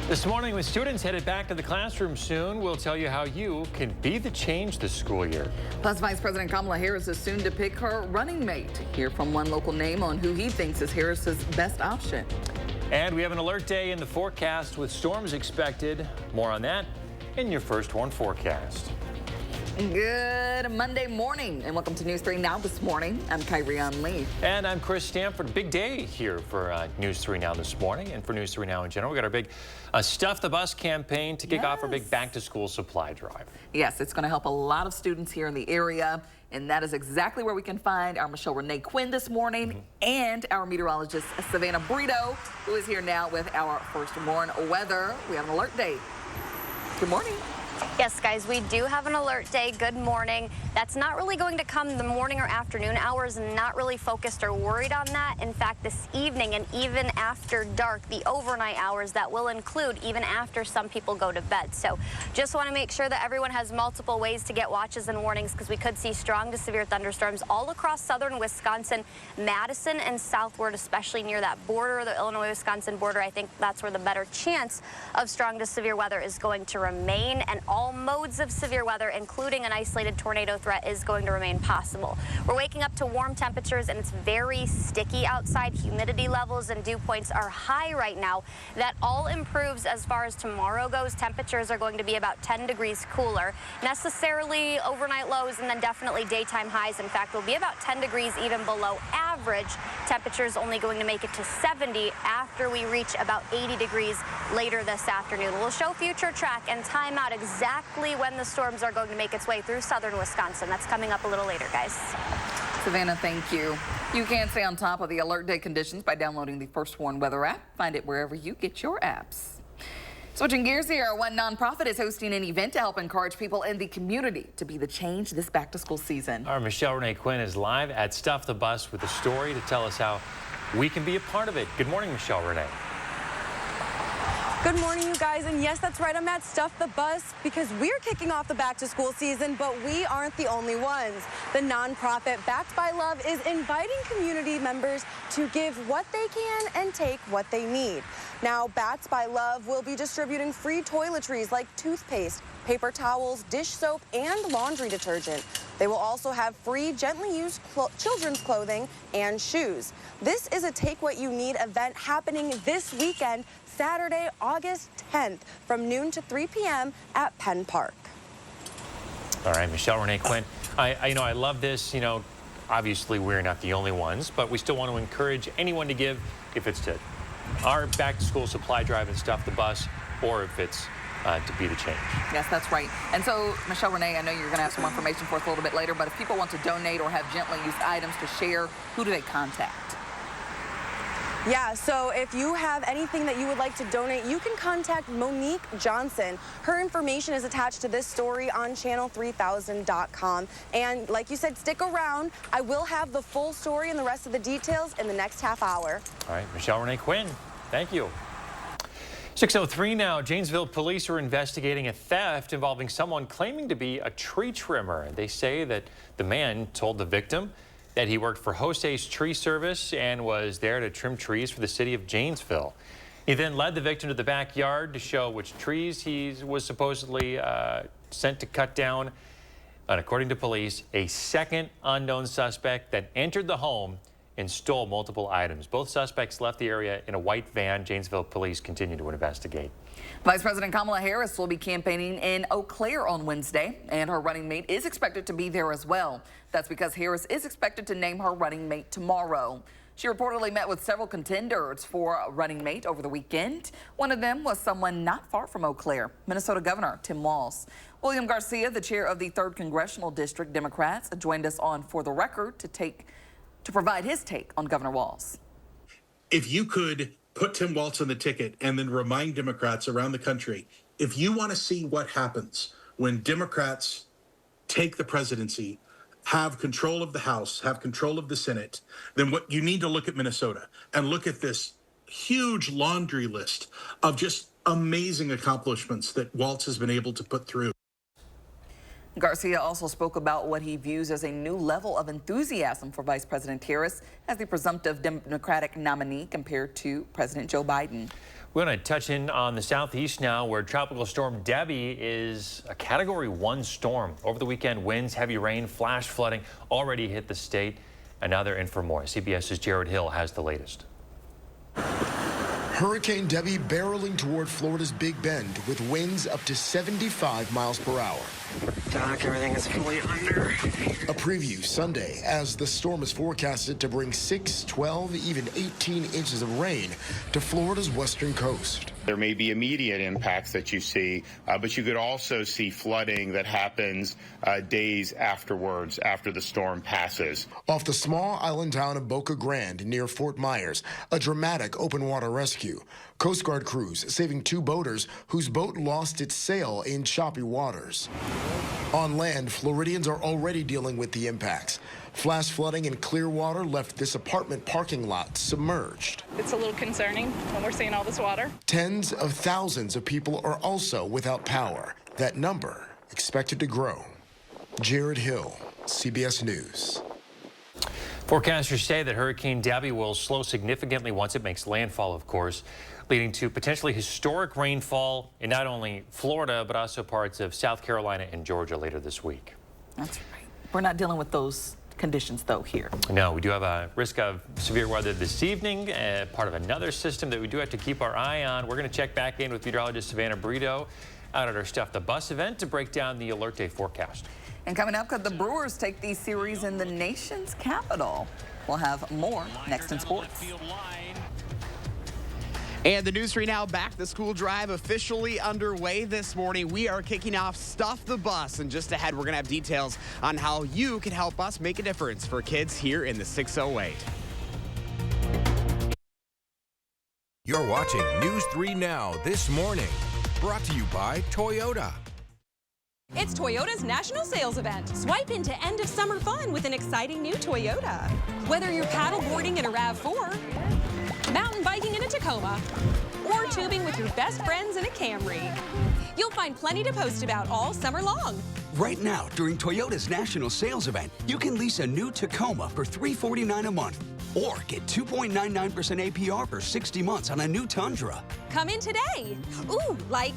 This morning, with students headed back to the classroom soon, we'll tell you how you can be the change this school year. Plus, Vice President Kamala Harris is soon to pick her running mate. Hear from one local name on who he thinks is Harris's best option. And we have an alert day in the forecast with storms expected. More on that in your First Warn forecast. Good Monday morning and welcome to News 3 Now this morning. I'm Kyrie Lee. And I'm Chris Stanford. Big day here for News 3 Now this morning and for News 3 Now in general. We got our big Stuff the Bus campaign to kick off our big back to school supply drive. Yes, it's going to help a lot of students here in the area. And that is exactly where we can find our Michelle Renee Quinn this morning and our meteorologist Savannah Brito, who is here now with our First Warn weather. We have an alert day. Good morning. Yes, guys, we do have an alert day. Good morning. That's not really going to come the morning or afternoon hours, not really focused or worried on that. In fact, this evening and even after dark, the overnight hours, that will include even after some people go to bed. So just want to make sure that everyone has multiple ways to get watches and warnings because we could see strong to severe thunderstorms all across southern Wisconsin, Madison and southward, especially near that border, the Illinois-Wisconsin border. I think that's where the better chance of strong to severe weather is going to remain, and all modes of severe weather, including an isolated tornado threat, is going to remain possible. We're waking up to warm temperatures, and it's very sticky outside. Humidity levels and dew points are high right now. That all improves as far as tomorrow goes. Temperatures are going to be about 10 degrees cooler. Necessarily overnight lows and then definitely daytime highs. In fact, will be about 10 degrees even below average. Temperatures only going to make it to 70 after we reach about 80 degrees later this afternoon. We'll show future track and time out exactly when the storms are going to make its way through southern Wisconsin. That's coming up a little later, guys. Savannah, thank you. You can stay on top of the alert day conditions by downloading the First Warn weather app. Find it wherever you get your apps. Switching gears here, one nonprofit is hosting an event to help encourage people in the community to be the change this back to school season. Our Michelle Renee Quinn is live at Stuff the Bus with a story to tell us how we can be a part of it. Good morning, Michelle Renee. Good morning, you guys. And yes, that's right. I'm at Stuff the Bus because we're kicking off the back to school season, but we aren't the only ones. The nonprofit Backed by Love is inviting community members to give what they can and take what they need. Now, Backed by Love will be distributing free toiletries like toothpaste, paper towels, dish soap, and laundry detergent. They will also have free, gently used children's clothing and shoes. This is a Take What You Need event happening this weekend, Saturday, August 10th, from noon to 3 p.m. at Penn Park. All right, Michelle Renee Quinn. I love this. You know, obviously we're not the only ones, but we still want to encourage anyone to give, if it's to our back to school supply drive and Stuff the Bus, or if it's to be the change. Yes, that's right. And so, Michelle Renee, I know you're going to have some information for us a little bit later, but if people want to donate or have gently used items to share, who do they contact? Yeah, so if you have anything that you would like to donate, you can contact Monique Johnson. Her information is attached to this story on channel3000.com. And like you said, stick around. I will have the full story and the rest of the details in the next half hour. All right, Michelle Renee Quinn, thank you. 6:03 now. Janesville police are investigating a theft involving someone claiming to be a tree trimmer. They say that the man told the victim that he worked for Jose's Tree Service and was there to trim trees for the city of Janesville. He then led the victim to the backyard to show which trees he was supposedly sent to cut down. And according to police, a second unknown suspect that entered the home and stole multiple items. Both suspects left the area in a white van. Janesville police continue to investigate. Vice President Kamala Harris will be campaigning in Eau Claire on Wednesday, and her running mate is expected to be there as well. That's because Harris is expected to name her running mate tomorrow. She reportedly met with several contenders for a running mate over the weekend. One of them was someone not far from Eau Claire, Minnesota Governor Tim Walz. William Garcia, the chair of the 3rd Congressional District Democrats, joined us on For the Record to provide his take on Governor Walz. If you could put Tim Walz on the ticket and then remind Democrats around the country, if you want to see what happens when Democrats take the presidency, have control of the House, have control of the Senate, then what you need to look at Minnesota and look at this huge laundry list of just amazing accomplishments that Walz has been able to put through. Garcia also spoke about what he views as a new level of enthusiasm for Vice President Harris as the presumptive Democratic nominee compared to President Joe Biden. We're going to touch in on the southeast now, where Tropical Storm Debbie is a Category 1 storm. Over the weekend, winds, heavy rain, flash flooding already hit the state. And now they're in for more. CBS's Jared Hill has the latest. Hurricane Debbie barreling toward Florida's Big Bend with winds up to 75 miles per hour. Doc, everything is fully under. A preview Sunday as the storm is forecasted to bring 6, 12, even 18 inches of rain to Florida's western coast. There may be immediate impacts that you see, but you could also see flooding that happens days afterwards, after the storm passes. Off the small island town of Boca Grande near Fort Myers, a dramatic open water rescue. Coast Guard crews saving 2 boaters whose boat lost its sail in choppy waters. On land, Floridians are already dealing with the impacts. Flash flooding in Clearwater left this apartment parking lot submerged. It's a little concerning when we're seeing all this water. Tens of thousands of people are also without power. That number expected to grow. Jared Hill, CBS News. Forecasters say that Hurricane Debbie will slow significantly once it makes landfall, of course, leading to potentially historic rainfall in not only Florida, but also parts of South Carolina and Georgia later this week. That's right. We're not dealing with those conditions, though, here. No, we do have a risk of severe weather this evening, part of another system that we do have to keep our eye on. We're going to check back in with meteorologist Savannah Brito out at our Stuff the Bus event to break down the Alert Day forecast. And coming up, could the Brewers take these series in the nation's capital? We'll have more next in sports. And the News 3 Now back. The school drive officially underway this morning. We are kicking off Stuff the Bus. And just ahead, we're going to have details on how you can help us make a difference for kids here in the 608. You're watching News 3 Now this morning. Brought to you by Toyota. It's Toyota's national sales event. Swipe into end of summer fun with an exciting new Toyota. Whether you're paddleboarding in a RAV4, mountain biking in a Tacoma, or tubing with your best friends in a Camry, you'll find plenty to post about all summer long. Right now, during Toyota's national sales event, you can lease a new Tacoma for $349 a month, or get 2.99% APR for 60 months on a new Tundra. Come in today. Ooh, like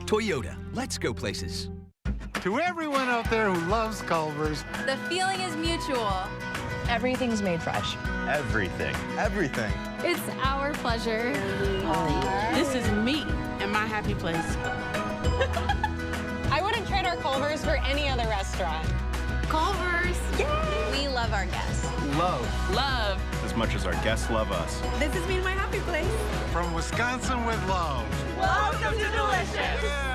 Toyota, let's go places. To everyone out there who loves Culver's, the feeling is mutual. Everything's made fresh. Everything. Everything. It's our pleasure. This is me and my happy place. I wouldn't trade our Culver's for any other restaurant. Culver's. Yay! We love our guests. Love. As much as our guests love us. This is me and my happy place. From Wisconsin with love. Welcome to Delicious. Yeah.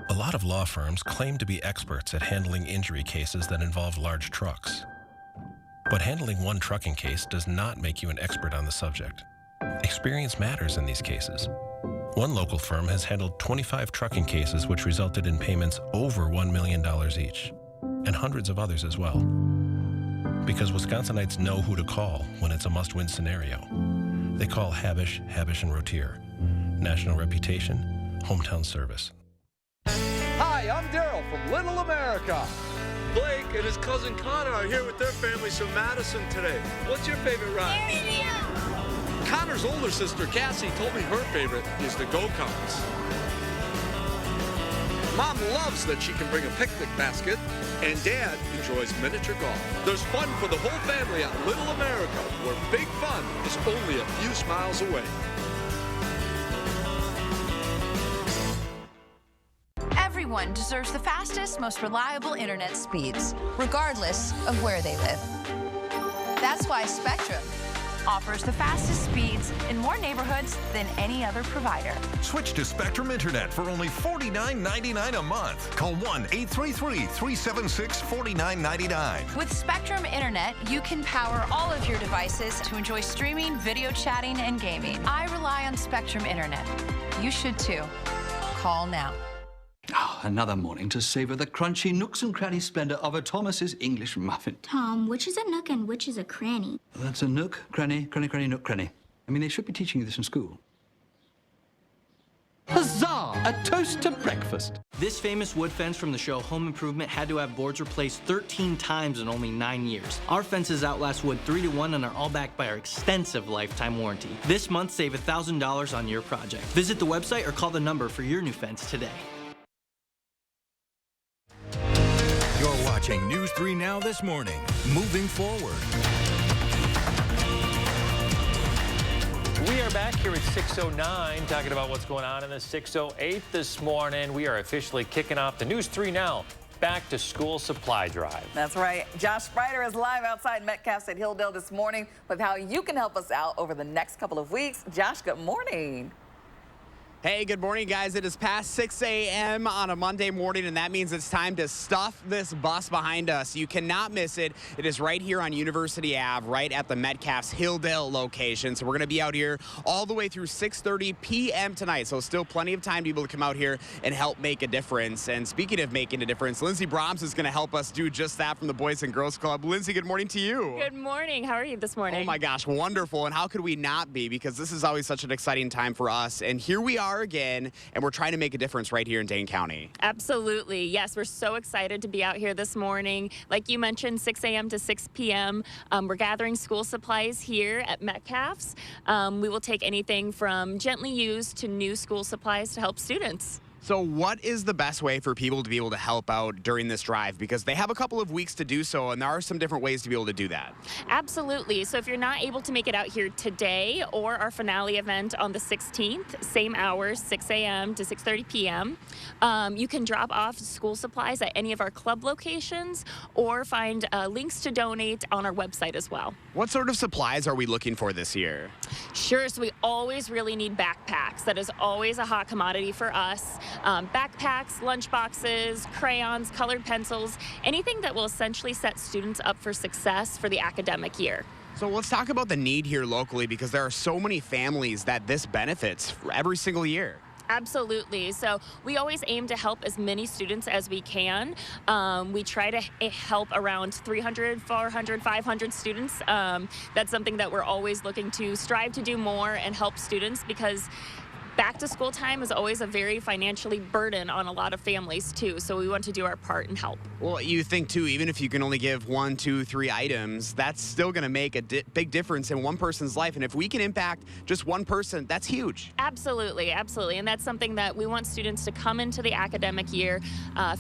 A lot of law firms claim to be experts at handling injury cases that involve large trucks. But handling one trucking case does not make you an expert on the subject. Experience matters in these cases. One local firm has handled 25 trucking cases which resulted in payments over $1 million each, and hundreds of others as well. Because Wisconsinites know who to call when it's a must-win scenario. They call Habish, Habish & Rotier. National reputation, hometown service. Hi, I'm Daryl from Little America. Blake and his cousin Connor are here with their families from Madison today. What's your favorite ride? Connor's older sister, Cassie, told me her favorite is the go-karts. Mom loves that she can bring a picnic basket, and Dad enjoys miniature golf. There's fun for the whole family at Little America, where big fun is only a few miles away. Everyone deserves the fastest, most reliable internet speeds, regardless of where they live. That's why Spectrum offers the fastest speeds in more neighborhoods than any other provider. Switch to Spectrum Internet for only $49.99 a month. Call 1-833-376-4999. With Spectrum Internet, you can power all of your devices to enjoy streaming, video chatting, and gaming. I rely on Spectrum Internet. You should too. Call now. Oh, another morning to savor the crunchy nooks and cranny splendor of a Thomas's English muffin. Tom, which is a nook and which is a cranny? That's a nook, cranny, cranny, cranny, nook, cranny. I mean, they should be teaching you this in school. Huzzah! A toast to breakfast. This famous wood fence from the show Home Improvement had to have boards replaced 13 times in only 9 years. Our fences outlast wood 3 to 1 and are all backed by our extensive lifetime warranty. This month, save $1,000 on your project. Visit the website or call the number for your new fence today. You're watching News 3 Now this morning. Moving forward. We are back here at 6:09 talking about what's going on in the 6:08 this morning. We are officially kicking off the News 3 Now back to school supply drive. That's right. Josh Sprider is live outside Metcalf's at Hilldale this morning with how you can help us out over the next couple of weeks. Josh, good morning. Hey, good morning, guys. It is past 6 a.m. on a Monday morning, and that means it's time to stuff this bus behind us. You cannot miss it. It is right here on University Ave, right at the Metcalf's Hilldale location. So we're going to be out here all the way through 6:30 p.m. tonight. So still plenty of time to be able to come out here and help make a difference. And speaking of making a difference, Lindsay Brahms is going to help us do just that from the Boys and Girls Club. Lindsay, good morning to you. Good morning. How are you this morning? Oh, my gosh, wonderful. And how could we not be? Because this is always such an exciting time for us. And here we are again, and we're trying to make a difference right here in Dane County. Absolutely. Yes, we're so excited to be out here this morning. Like you mentioned, 6 a.m. to 6 p.m. We're gathering school supplies here at Metcalf's. We will take anything from gently used to new school supplies to help students. So what is the best way for people to be able to help out during this drive? Because they have a couple of weeks to do so, and there are some different ways to be able to do that. Absolutely. So if you're not able to make it out here today or our finale event on the 16th, same hours, 6 a.m. to 6:30 p.m., you can drop off school supplies at any of our club locations or find links to donate on our website as well. What sort of supplies are we looking for this year? Sure. So we always really need backpacks. That is always a hot commodity for us. Backpacks, lunch boxes, crayons, colored pencils, anything that will essentially set students up for success for the academic year. So let's talk about the need here locally, because there are so many families that this benefits every single year. Absolutely. So we always aim to help as many students as we can. We try to help around 300, 400, 500 students. That's something that we're always looking to strive to do more and help students, because back to school time is always a very financially burden on a lot of families too. So we want to do our part and help. Well, you think too, even if you can only give 1, 2, 3 items, that's still going to make a big difference in one person's life. And if we can impact just one person, that's huge. Absolutely, absolutely. And that's something that we want students to come into the academic year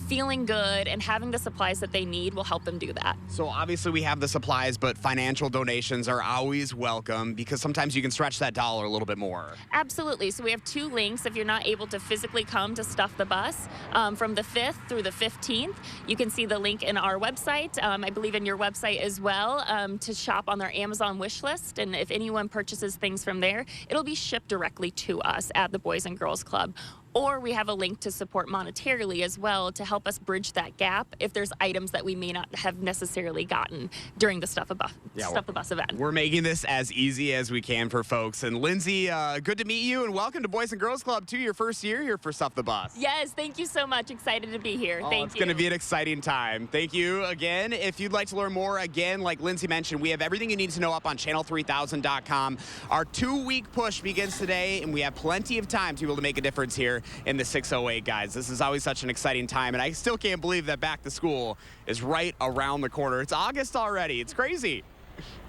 feeling good, and having the supplies that they need will help them do that. So obviously we have the supplies, but financial donations are always welcome, because sometimes you can stretch that dollar a little bit more. Absolutely. So we have 2 links if you're not able to physically come to stuff the bus from the 5th through the 15th. You can see the link in our website, I believe in your website as well, to shop on their Amazon wish list. And if anyone purchases things from there, it'll be shipped directly to us at the Boys and Girls Club. Or we have a link to support monetarily as well to help us bridge that gap if there's items that we may not have necessarily gotten during the Stuff the Bus event. We're making this as easy as we can for folks. And Lindsay, good to meet you, and welcome to Boys and Girls Club 2, your first year here for Stuff the Bus. Yes, thank you so much. Excited to be here. Thank you. It's going to be an exciting time. Thank you again. If you'd like to learn more, again, like Lindsay mentioned, we have everything you need to know up on channel3000.com. Our 2-week push begins today, and we have plenty of time to be able to make a difference here in the 608, guys. This is always such an exciting time, and I still can't believe that back to school is right around the corner. It's August already. It's crazy.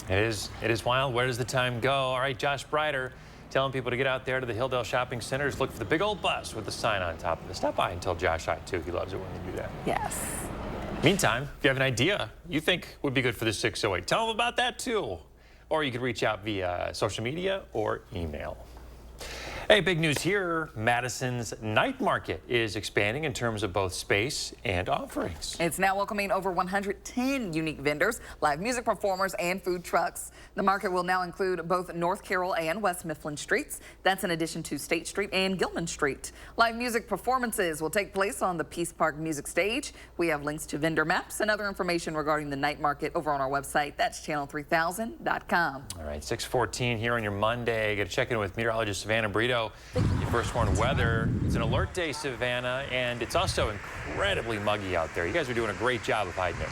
It is wild. Where does the time go? All right, Josh Sprider telling people to get out there to the Hilldale Shopping Centers, look for the big old bus with the sign on top of it. Stop by and tell Josh hi, too. He loves it when they do that. Yes. Meantime, if you have an idea you think would be good for the 608, tell them about that, too. Or you could reach out via social media or email. Hey, big news here. Madison's night market is expanding in terms of both space and offerings. It's now welcoming over 110 unique vendors, live music performers, and food trucks. The market will now include both North Carroll and West Mifflin streets. That's in addition to State Street and Gilman Street. Live music performances will take place on the Peace Park Music Stage. We have links to vendor maps and other information regarding the night market over on our website. That's channel3000.com. All right, 6:14 here on your Monday. Got to check in with meteorologist Savannah Brito. Your first warning weather. It's an alert day, Savannah, and it's also incredibly muggy out there. You guys are doing a great job of hiding it.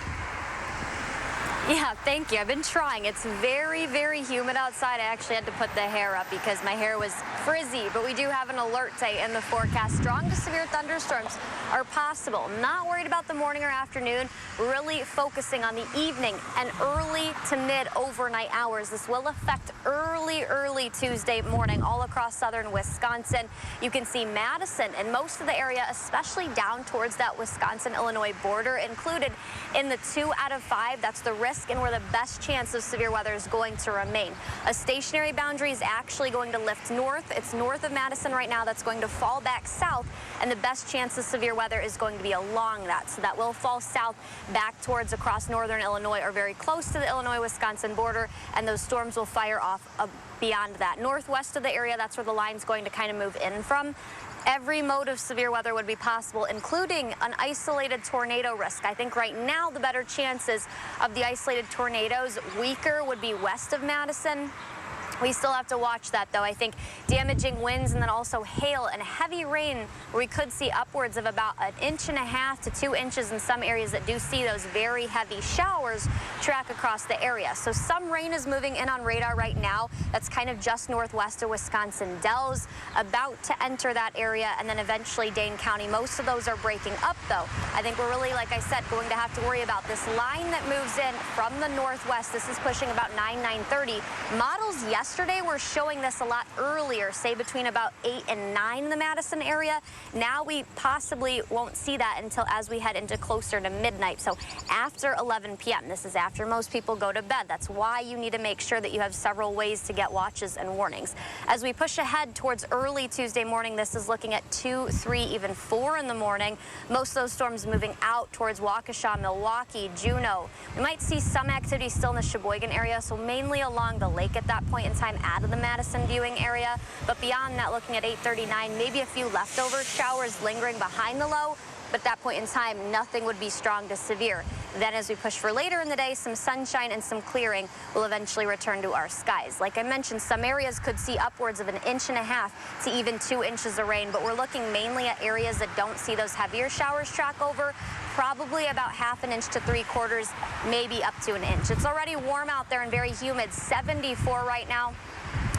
Yeah, thank you. I've been trying. It's very, very humid outside. I actually had to put the hair up because my hair was frizzy, but we do have an alert day in the forecast. Strong to severe thunderstorms are possible. Not worried about the morning or afternoon, really focusing on the evening and early to mid overnight hours. This will affect early Tuesday morning all across southern Wisconsin. You can see Madison and most of the area, especially down towards that Wisconsin-Illinois border, included in the 2 out of 5. That's the risk and where the best chance of severe weather is going to remain. A stationary boundary is actually going to lift north. It's north of Madison right now. That's going to fall back south, and the best chance of severe weather is going to be along that. So that will fall south back towards across northern Illinois or very close to the Illinois-Wisconsin border, and those storms will fire off beyond that. Northwest of the area, that's where the line's going to kind of move in from. Every mode of severe weather would be possible, including an isolated tornado risk. I think right now the better chances of the isolated tornadoes, weaker, would be west of Madison. We still have to watch that, though. I think damaging winds and then also hail and heavy rain, where we could see upwards of about 1.5 to 2 inches in some areas that do see those very heavy showers track across the area. So some rain is moving in on radar right now. That's kind of just northwest of Wisconsin Dells, about to enter that area, and then eventually Dane County. Most of those are breaking up, though. I think we're really, like I said, going to have to worry about this line that moves in from the northwest. This is pushing about 9:30. Models yesterday were showing this a lot earlier, say between about 8 and 9 in the Madison area. Now we possibly won't see that until as we head into closer to midnight. So after 11 p.m. This is after most people go to bed. That's why you need to make sure that you have several ways to get watches and warnings. As we push ahead towards early Tuesday morning, this is looking at 2, 3, even 4 in the morning. Most of those storms moving out towards Waukesha, Milwaukee, Juneau. We might see some activity still in the Sheboygan area, so mainly along the lake at that point in time out of the Madison viewing area. But beyond that, looking at 8:39, maybe a few leftover showers lingering behind the low. But at that point in time, nothing would be strong to severe. Then as we push for later in the day, some sunshine and some clearing will eventually return to our skies. Like I mentioned, some areas could see upwards of 1.5 to even 2 inches of rain, but we're looking mainly at areas that don't see those heavier showers track over. Probably about 1/2 inch to 3/4, maybe up to 1 inch. It's already warm out there and very humid, 74 right now.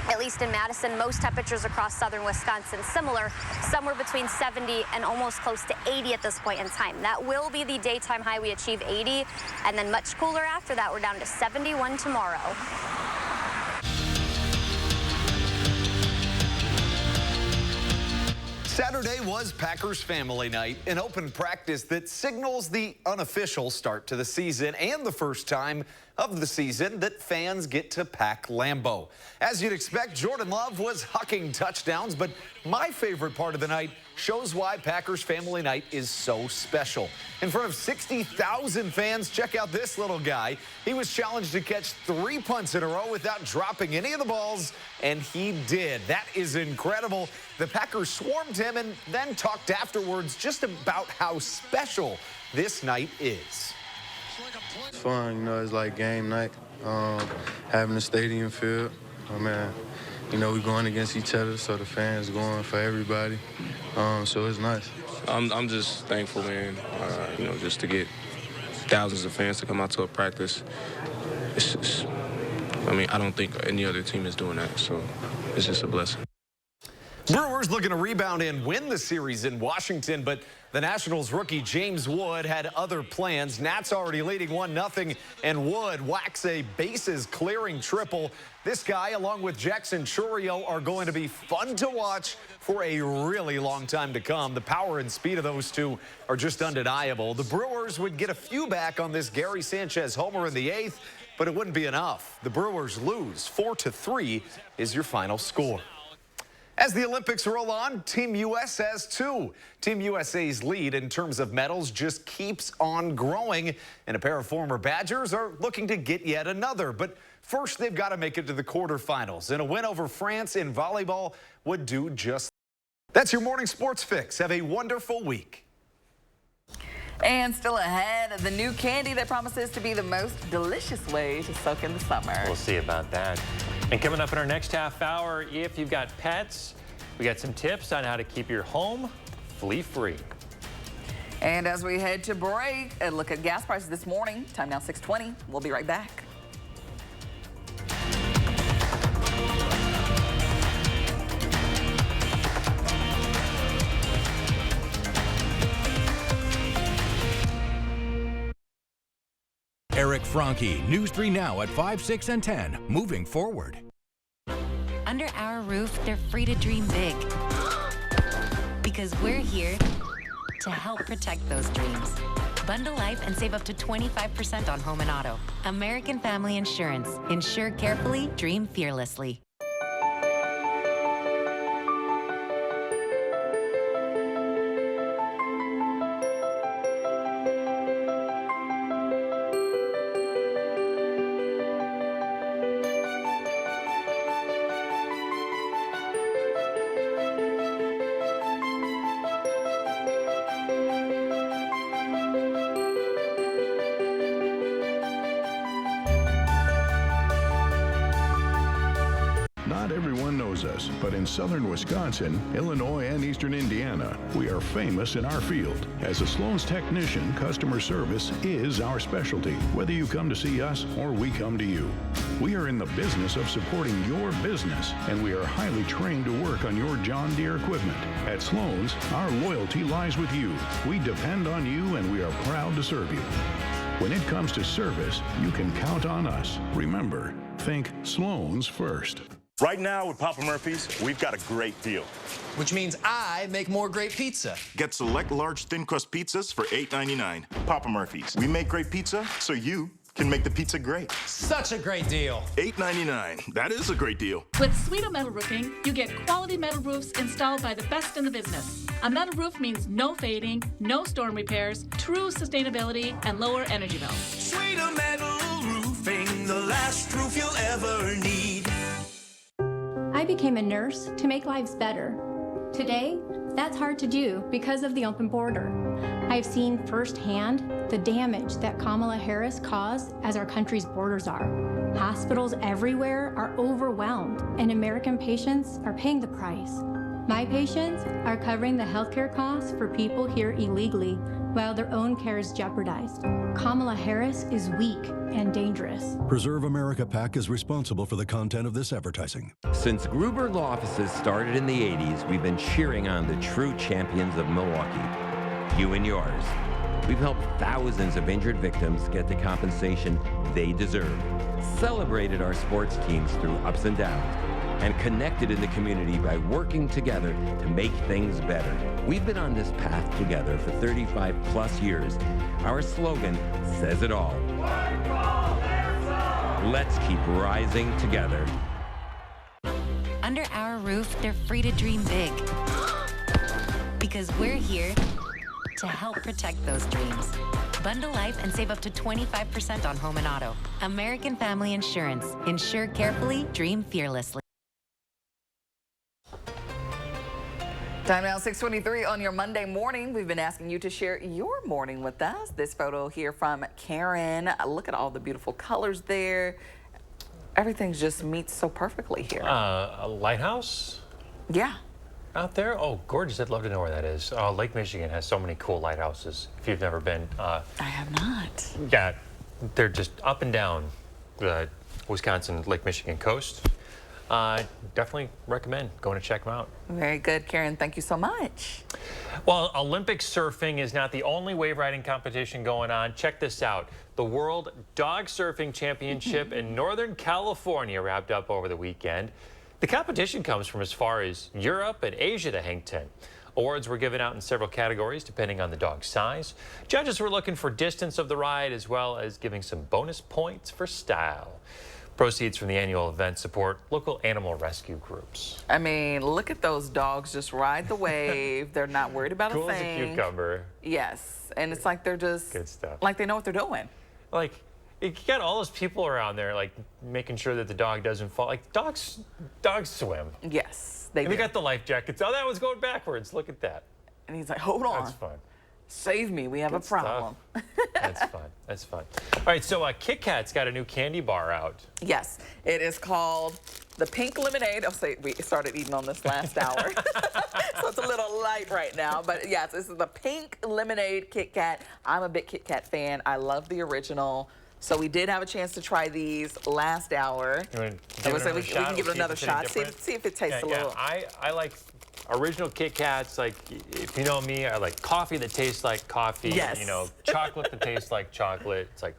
At least in Madison, most temperatures across southern Wisconsin similar, somewhere between 70 and almost close to 80 at this point in time. That will be the daytime high. We achieve 80, and then much cooler after that. We're down to 71 tomorrow. Saturday was Packers family night, an open practice that signals the unofficial start to the season and the first time of the season that fans get to pack Lambeau. As you'd expect, Jordan Love was hucking touchdowns, but my favorite part of the night shows why Packers family night is so special. In front of 60,000 fans, check out this little guy. He was challenged to catch 3 punts in a row without dropping any of the balls, and he did. That is incredible. The Packers swarmed him and then talked afterwards just about how special this night is. It's fun, you know, it's like game night, having a stadium filled. Oh, man, you know, we're going against each other, so the fans going for everybody, so it's nice. I'm just thankful, man, you know, just to get thousands of fans to come out to a practice. It's just, I mean, I don't think any other team is doing that, so it's just a blessing. Brewers looking to rebound and win the series in Washington, but the Nationals rookie James Wood had other plans. Nats already leading 1-0, and Wood whacks a bases-clearing triple. This guy, along with Jackson Chourio, are going to be fun to watch for a really long time to come. The power and speed of those two are just undeniable. The Brewers would get a few back on this Gary Sanchez homer in the 8th, but it wouldn't be enough. The Brewers lose 4-3 is your final score. As the Olympics roll on, Team US has 2. Team USA's lead in terms of medals just keeps on growing, and a pair of former Badgers are looking to get yet another. But first, they've got to make it to the quarterfinals, and a win over France in volleyball would do just that. That's your morning sports fix. Have a wonderful week. And still ahead, the new candy that promises to be the most delicious way to soak in the summer. We'll see about that. And coming up in our next half hour, if you've got pets, we got some tips on how to keep your home flea-free. And as we head to break, a look at gas prices this morning. Time now 6:20. We'll be right back. Eric Franke, News 3 Now at 5, 6, and 10. Moving forward. Under our roof, they're free to dream big. Because we're here to help protect those dreams. Bundle life and save up to 25% on home and auto. American Family Insurance. Insure carefully, dream fearlessly. Not everyone knows us, but in southern Wisconsin, Illinois, and eastern Indiana, we are famous in our field. As a Sloan's technician, customer service is our specialty, whether you come to see us or we come to you. We are in the business of supporting your business, and we are highly trained to work on your John Deere equipment. At Sloan's, our loyalty lies with you. We depend on you, and we are proud to serve you. When it comes to service, you can count on us. Remember, think Sloan's first. Right now with Papa Murphy's, we've got a great deal. Which means I make more great pizza. Get select large thin crust pizzas for $8.99. Papa Murphy's. We make great pizza so you can make the pizza great. Such a great deal. $8.99. That is a great deal. With Sweeto Metal Roofing, you get quality metal roofs installed by the best in the business. A metal roof means no fading, no storm repairs, true sustainability, and lower energy bills. Sweeto Metal Roofing, the last roof you'll ever need. I became a nurse to make lives better. Today, that's hard to do because of the open border. I've seen firsthand the damage that Kamala Harris caused as our country's borders are. Hospitals everywhere are overwhelmed, and American patients are paying the price. My patients are covering the healthcare costs for people here illegally while their own care is jeopardized. Kamala Harris is weak and dangerous. Preserve America PAC is responsible for the content of this advertising. Since Gruber Law Offices started in the 80s, we've been cheering on the true champions of Milwaukee, you and yours. We've helped thousands of injured victims get the compensation they deserve, celebrated our sports teams through ups and downs, and connected in the community by working together to make things better. We've been on this path together for 35 plus years. Our slogan says it all. Let's keep rising together. Under our roof, they're free to dream big. Because we're here to help protect those dreams. Bundle life and save up to 25% on home and auto. American Family Insurance. Insure carefully, dream fearlessly. Time now 6:23 on your Monday morning. We've been asking you to share your morning with us. This photo here from Karen. Look at all the beautiful colors there. Everything just meets so perfectly here. A lighthouse? Yeah. Out there? Oh, gorgeous. I'd love to know where that is. Lake Michigan has so many cool lighthouses. If you've never been. I have not. Yeah, they're just up and down the Wisconsin, Lake Michigan coast. Definitely recommend going to check them out. Very good, Karen. Thank you so much. Well, Olympic surfing is not the only wave riding competition going on. Check this out. The World Dog Surfing Championship in Northern California wrapped up over the weekend. The competition comes from as far as Europe and Asia to Hangton. Awards were given out in several categories depending on the dog's size. Judges were looking for distance of the ride as well as giving some bonus points for style. Proceeds from the annual event support local animal rescue groups. I mean, look at those dogs just ride the wave. They're not worried about a thing. Cool as a cucumber. Yes, and it's like they're just good stuff. Like they know what they're doing. Like you got all those people around there, like making sure that the dog doesn't fall. Like dogs swim. Yes, they do. They got the life jackets. Oh, that was going backwards. Look at that. And he's like, hold on. That's fun. Save me, we have a problem. That's fun. That's fun. All right, so Kit Kat's got a new candy bar out. Yes, it is called the pink lemonade. I'll say we started eating on this last hour. So it's a little light right now. But yes, this is the pink lemonade Kit Kat. I'm a big Kit Kat fan. I love the original. So we did have a chance to try these last hour. We can give it another shot. See if it tastes a little. I like original Kit Kats. Like, if you know me, I like coffee that tastes like coffee. Yes. You know, chocolate that tastes like chocolate. It's like,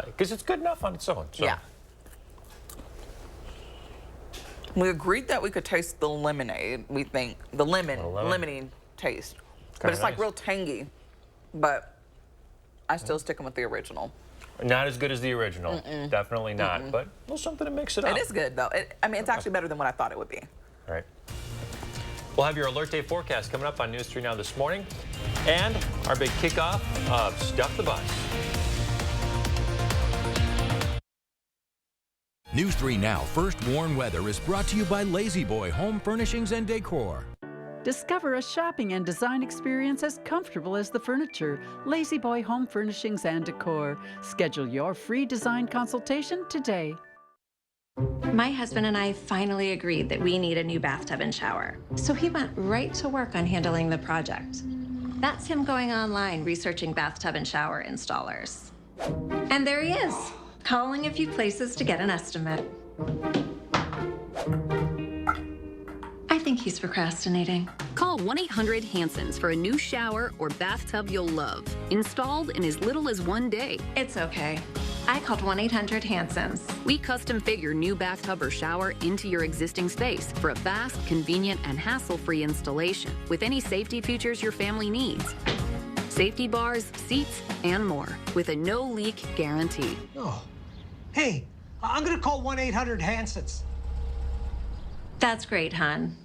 because it's good enough on its own. So. Yeah. We agreed that we could taste the lemonade. We think the lemony taste, but it's like real tangy. But I still stick them with the original. Not as good as the original. Definitely not. But a little something to mix it up. It is good though. I mean, it's actually better than what I thought it would be. All right. We'll have your alert day forecast coming up on News 3 Now this morning, and our big kickoff of Stuff the Bus. News 3 Now First Warn Weather is brought to you by Lazy Boy Home Furnishings and Decor. Discover a shopping and design experience as comfortable as the furniture. Lazy Boy Home Furnishings and Decor. Schedule your free design consultation today. My husband and I finally agreed that we need a new bathtub and shower. So he went right to work on handling the project. That's him going online researching bathtub and shower installers. And there he is, calling a few places to get an estimate. I think he's procrastinating. Call 1-800-HANSONS for a new shower or bathtub you'll love. Installed in as little as 1 day. It's okay. I called 1-800-HANSONS. We custom fit your new bathtub or shower into your existing space for a fast, convenient, and hassle-free installation with any safety features your family needs. Safety bars, seats, and more with a no-leak guarantee. Oh, hey, I'm gonna call 1-800-HANSONS. That's great, hon.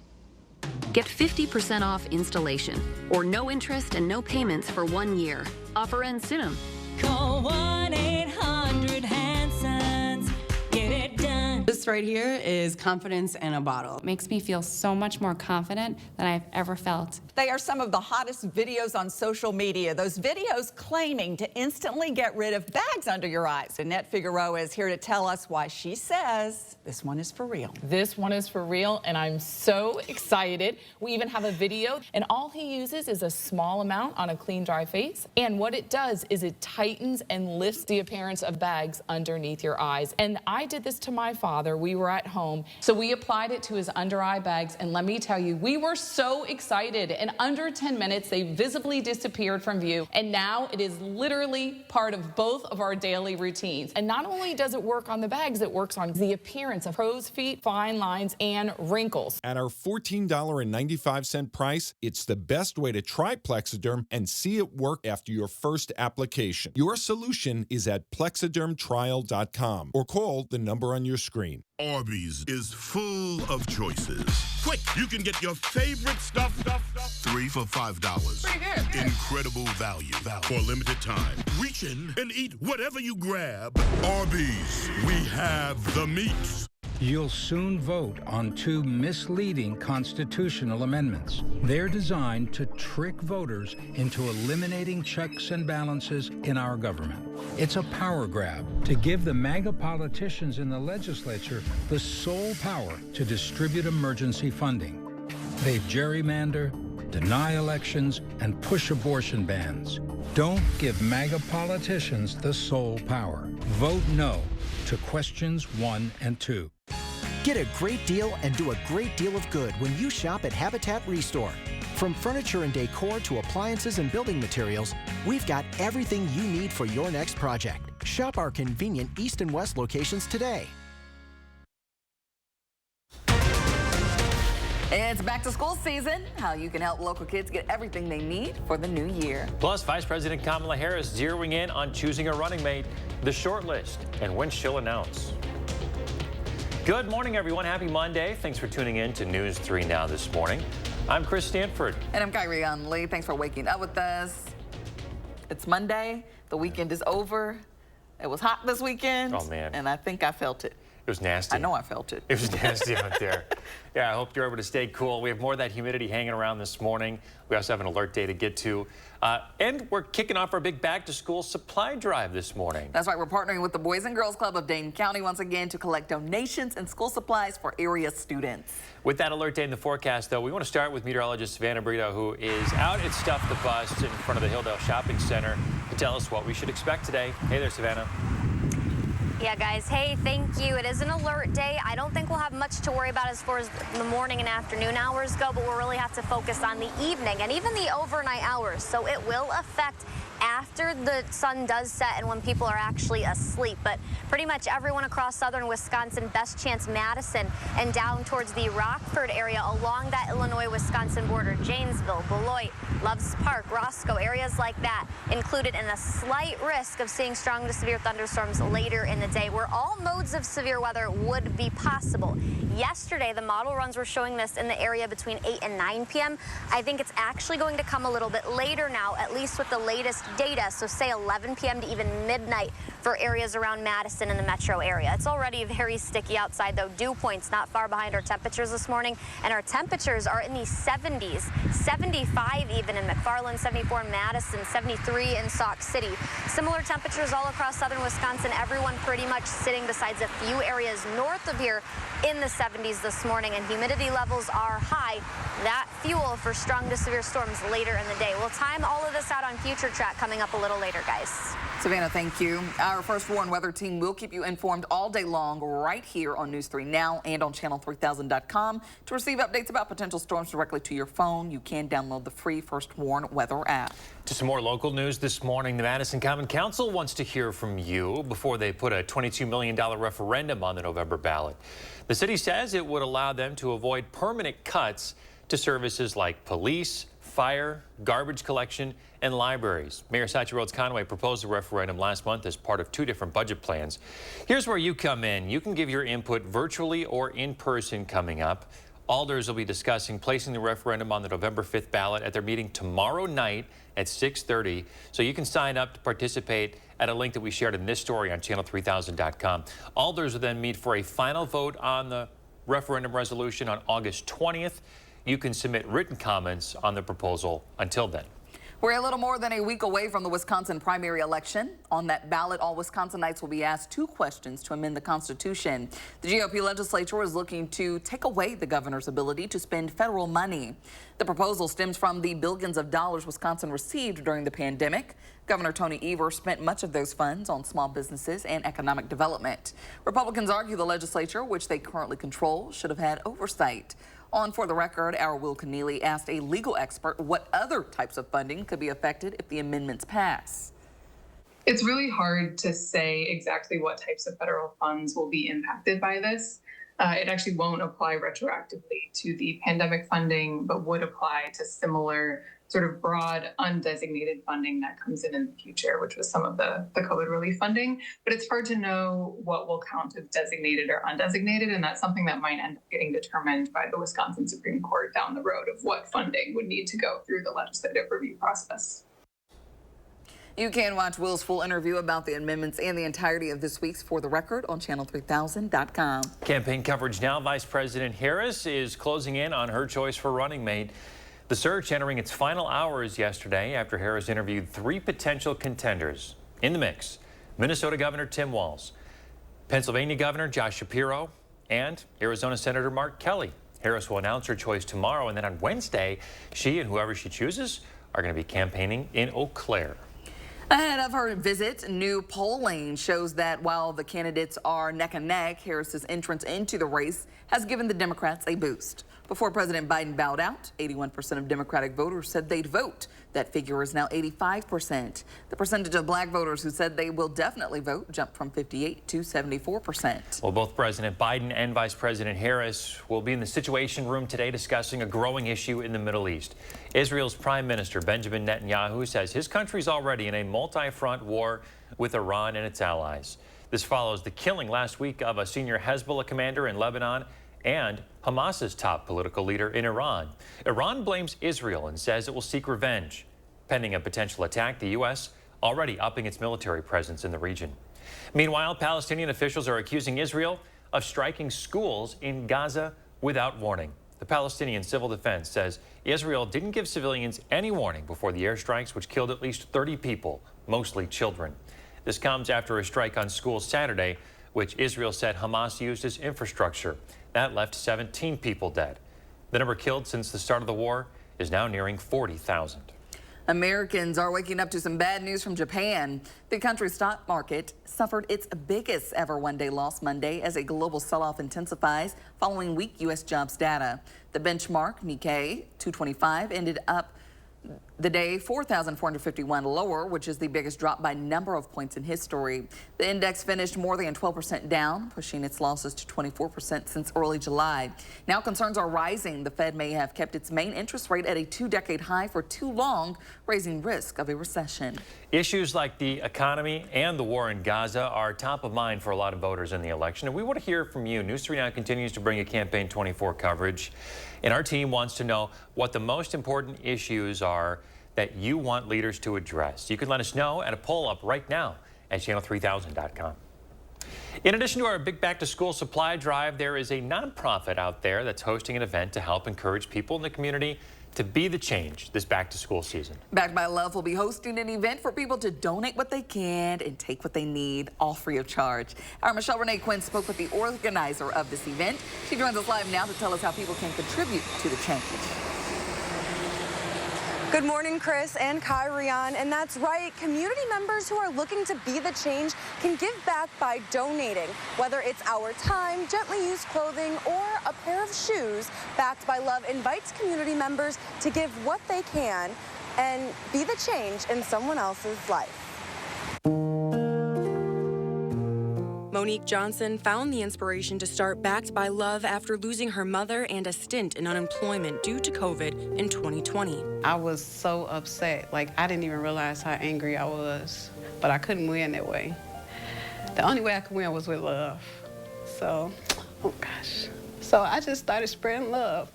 Get 50% off installation or no interest and no payments for 1 year. Offer ends soon. Call 1-800-HANSONS. Get it done. This right here is confidence in a bottle. It makes me feel so much more confident than I've ever felt. They are some of the hottest videos on social media. Those videos claiming to instantly get rid of bags under your eyes. Annette Figueroa is here to tell us why she says this one is for real. This one is for real, and I'm so excited. We even have a video, and all he uses is a small amount on a clean, dry face. And what it does is it tightens and lifts the appearance of bags underneath your eyes. And I did this to my father. We were at home, so we applied it to his under eye bags, and let me tell you, we were so excited. In under 10 minutes, they visibly disappeared from view, and now it is literally part of both of our daily routines. And not only does it work on the bags, it works on the appearance of crow's feet, fine lines, and wrinkles. At our $14.95 price, it's the best way to try Plexiderm and see it work after your first application. Your solution is at plexidermtrial.com or call the number on your screen. Arby's is full of choices. Quick, you can get your favorite stuff 3 for $5. Incredible value for a limited time. Reach in and eat whatever you grab. Arby's, we have the meats. You'll soon vote on 2 misleading constitutional amendments. They're designed to trick voters into eliminating checks and balances in our government. It's a power grab to give the MAGA politicians in the legislature the sole power to distribute emergency funding. They gerrymander, deny elections, and push abortion bans. Don't give MAGA politicians the sole power. Vote no to questions 1 and 2. Get a great deal and do a great deal of good when you shop at Habitat Restore. From furniture and decor to appliances and building materials, we've got everything you need for your next project. Shop our convenient East and West locations today. It's back to school season. How you can help local kids get everything they need for the new year. Plus, Vice President Kamala Harris zeroing in on choosing a running mate, the short list, and when she'll announce. Good morning, everyone. Happy Monday. Thanks for tuning in to News 3 Now this morning. I'm Chris Stanford. And I'm Kyrie Lee. Thanks for waking up with us. It's Monday. The weekend is over. It was hot this weekend. Oh, man. And I think I felt it. It was nasty. I know I felt it. It was nasty out there. Yeah, I hope you're able to stay cool. We have more of that humidity hanging around this morning. We also have an alert day to get to. And we're kicking off our big back-to-school supply drive this morning. That's right. We're partnering with the Boys and Girls Club of Dane County once again to collect donations and school supplies for area students. With that alert day in the forecast, though, we want to start with meteorologist Savannah Brito, who is out at Stuff the Bus in front of the Hilldale Shopping Center to tell us what we should expect today. Hey there, Savannah. Yeah, guys. Hey, thank you. It is an alert day. I don't think we'll have much to worry about as far as the morning and afternoon hours go, but we'll really have to focus on the evening and even the overnight hours. So it will affect after the sun does set and when people are actually asleep. But pretty much everyone across southern Wisconsin, best chance Madison, and down towards the Rockford area along that Illinois-Wisconsin border, Janesville, Beloit, Loves Park, Roscoe, areas like that included in a slight risk of seeing strong to severe thunderstorms later in the day, where all modes of severe weather would be possible. Yesterday, the model runs were showing this in the area between 8 and 9 p.m. I think it's actually going to come a little bit later now, at least with the latest data, so say 11 p.m. to even midnight for areas around Madison and the metro area. It's already very sticky outside, though. Dew points not far behind our temperatures this morning, and our temperatures are in the 70s, 75 even in McFarland, 74 in Madison, 73 in Sauk City. Similar temperatures all across southern Wisconsin, everyone pretty much sitting besides a few areas north of here in the 70s this morning, and humidity levels are high. That fuel for strong to severe storms later in the day. We'll time all of this out on Future Track coming up a little later, guys. Savannah, thank you. Our First Warn weather team will keep you informed all day long right here on News 3 Now and on channel3000.com. To receive updates about potential storms directly to your phone, you can download the free First Warn weather app. To some more local news this morning, the Madison Common Council wants to hear from you before they put a $22 million referendum on the November ballot. The city says it would allow them to avoid permanent cuts to services like police, fire, garbage collection, and libraries. Mayor Satchel Rhodes-Conway proposed a referendum last month as part of 2 different budget plans. Here's where you come in. You can give your input virtually or in person coming up. Alders will be discussing placing the referendum on the November 5th ballot at their meeting tomorrow night at 6:30. So you can sign up to participate at a link that we shared in this story on channel3000.com. Alders will then meet for a final vote on the referendum resolution on August 20th. You can submit written comments on the proposal until then. We're a little more than a week away from the Wisconsin primary election. On that ballot, all Wisconsinites will be asked 2 questions to amend the Constitution. The GOP legislature is looking to take away the governor's ability to spend federal money. The proposal stems from the billions of dollars Wisconsin received during the pandemic. Governor Tony Evers spent much of those funds on small businesses and economic development. Republicans argue the legislature, which they currently control, should have had oversight. On For the Record, our Will Keneally asked a legal expert what other types of funding could be affected if the amendments pass. It's really hard to say exactly what types of federal funds will be impacted by this. It actually won't apply retroactively to the pandemic funding, but would apply to similar sort of broad undesignated funding that comes in the future, which was some of the COVID relief funding. But it's hard to know what will count as designated or undesignated, and that's something that might end up getting determined by the Wisconsin Supreme Court down the road of what funding would need to go through the legislative review process. You can watch Will's full interview about the amendments and the entirety of this week's For the Record on channel3000.com. Campaign coverage now. Vice President Harris is closing in on her choice for running mate. The search entering its final hours yesterday after Harris interviewed 3 potential contenders. In the mix, Minnesota Governor Tim Walz, Pennsylvania Governor Josh Shapiro, and Arizona Senator Mark Kelly. Harris will announce her choice tomorrow, and then on Wednesday, she and whoever she chooses are going to be campaigning in Eau Claire. Ahead of her visit, new polling shows that while the candidates are neck and neck, Harris's entrance into the race has given the Democrats a boost. Before President Biden bowed out, 81% of Democratic voters said they'd vote. That figure is now 85%. The percentage of black voters who said they will definitely vote jumped from 58 to 74%. Well, both President Biden and Vice President Harris will be in the Situation Room today discussing a growing issue in the Middle East. Israel's Prime Minister Benjamin Netanyahu says his country's already in a multi-front war with Iran and its allies. This follows the killing last week of a senior Hezbollah commander in Lebanon and Hamas's top political leader in Iran. Iran blames Israel and says it will seek revenge. Pending a potential attack, the U.S. already upping its military presence in the region. Meanwhile, Palestinian officials are accusing Israel of striking schools in Gaza without warning. The Palestinian Civil Defense says Israel didn't give civilians any warning before the airstrikes, which killed at least 30 people, mostly children. This comes after a strike on schools Saturday, which Israel said Hamas used as infrastructure. That left 17 people dead. The number killed since the start of the war is now nearing 40,000. Americans are waking up to some bad news from Japan. The country's stock market suffered its biggest ever one-day loss Monday as a global sell-off intensifies following weak U.S. jobs data. The benchmark Nikkei 225 ended up the day 4,451 lower, which is the biggest drop by number of points in history. The index finished more than 12% down, pushing its losses to 24% since early July. Now concerns are rising. The Fed may have kept its main interest rate at a two-decade high for too long, raising risk of a recession. Issues like the economy and the war in Gaza are top of mind for a lot of voters in the election, and we want to hear from you. News 3 Now continues to bring you Campaign 24 coverage, and our team wants to know what the most important issues are that you want leaders to address. You can let us know at a poll up right now at channel3000.com. In addition to our big back-to-school supply drive, there is a nonprofit out there that's hosting an event to help encourage people in the community to be the change this back-to-school season. Backed by Love will be hosting an event for people to donate what they can and take what they need, all free of charge. Our Michelle Renee Quinn spoke with the organizer of this event. She joins us live now to tell us how people can contribute to the change. Good morning, Chris and Kyrian. And that's right, community members who are looking to be the change can give back by donating. Whether it's our time, gently used clothing, or a pair of shoes, Backed by Love invites community members to give what they can and be the change in someone else's life. Monique Johnson found the inspiration to start Backed by Love after losing her mother and a stint in unemployment due to COVID in 2020. I was so upset. Like, I didn't even realize how angry I was, but I couldn't win that way. The only way I could win was with love. So, oh gosh. So I just started spreading love.